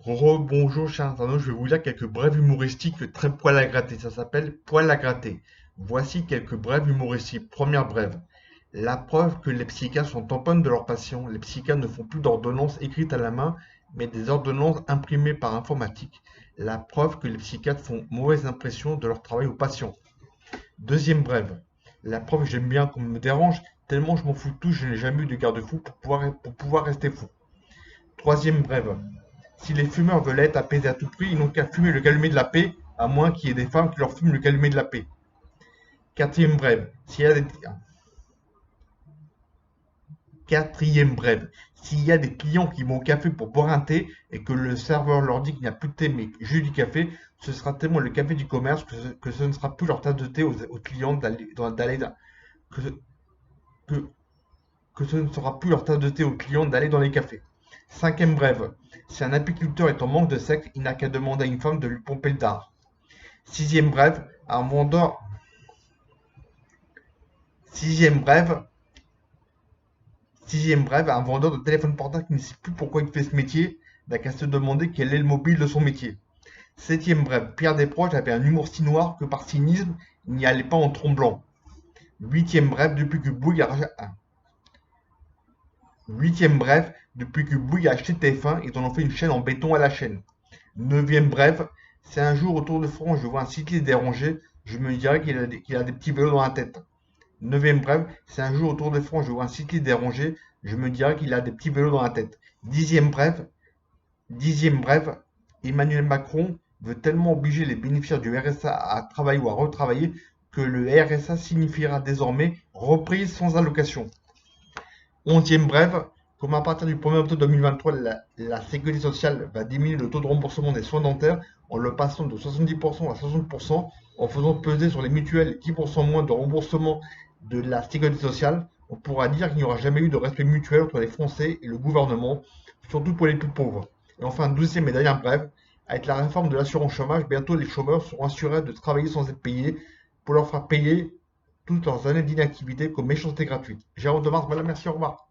Bonjour chers internautes, je vais vous lire quelques brèves humoristiques très poil à gratter. Ça s'appelle poil à gratter. Voici quelques brèves humoristiques. Première brève. La preuve que les psychiatres sont tamponnes de leurs patients. Les psychiatres ne font plus d'ordonnances écrites à la main, mais des ordonnances imprimées par informatique. La preuve que les psychiatres font mauvaise impression de leur travail aux patients. Deuxième brève. La preuve que j'aime bien qu'on me dérange, tellement je m'en fous de tout, je n'ai jamais eu de garde-fou pour pouvoir rester fou. Troisième brève. Si les fumeurs veulent être apaisés à tout prix, ils n'ont qu'à fumer le calumet de la paix, à moins qu'il y ait des femmes qui leur fument le calumet de la paix. Quatrième brève. Quatrième brève. S'il y a des clients qui vont au café pour boire un thé et que le serveur leur dit qu'il n'y a plus de thé mais juste du café, ce sera tellement le café du commerce que ce ne sera plus leur tasse de thé aux clients que, que, que ce ne sera plus leur tasse de thé aux clients d'aller dans les cafés. Cinquième brève. Si un apiculteur est en manque de sexe, il n'a qu'à demander à une femme de lui pomper le dard. Sixième brève, un vendeur. Sixième brève, un vendeur de téléphone portable qui ne sait plus pourquoi il fait ce métier n'a qu'à se demander quel est le mobile de son métier. Septième brève, Pierre Desproges avait un humour si noir que par cynisme, il n'y allait pas en tremblant. Huitième brève, depuis que Bouygues a Huitième brève, depuis que Bouygues a acheté TF1, ils en ont fait une chaîne en béton à la chaîne. Neuvième brève, si un jour autour de France je vois un cycliste dérangé, je me dirais qu'il a des petits vélos dans la tête. Neuvième brève, si un jour autour de France je vois un cycliste dérangé, je me dirais qu'il a des petits vélos dans la tête. Dixième brève, Emmanuel Macron veut tellement obliger les bénéficiaires du RSA à travailler ou à retravailler que le RSA signifiera désormais reprise sans allocation. Onzième brève, comme à partir du 1er octobre 2023, la sécurité sociale va diminuer le taux de remboursement des soins dentaires en le passant de 70% à 60%, en faisant peser sur les mutuelles 10% moins de remboursement de la sécurité sociale, on pourra dire qu'il n'y aura jamais eu de respect mutuel entre les Français et le gouvernement, surtout pour les plus pauvres. Et enfin, douzième et dernière brève, avec la réforme de l'assurance chômage, bientôt les chômeurs seront assurés de travailler sans être payés pour leur faire payer toutes leurs années d'inactivité comme méchanceté gratuite. Jérôme Demars, voilà, merci, au revoir.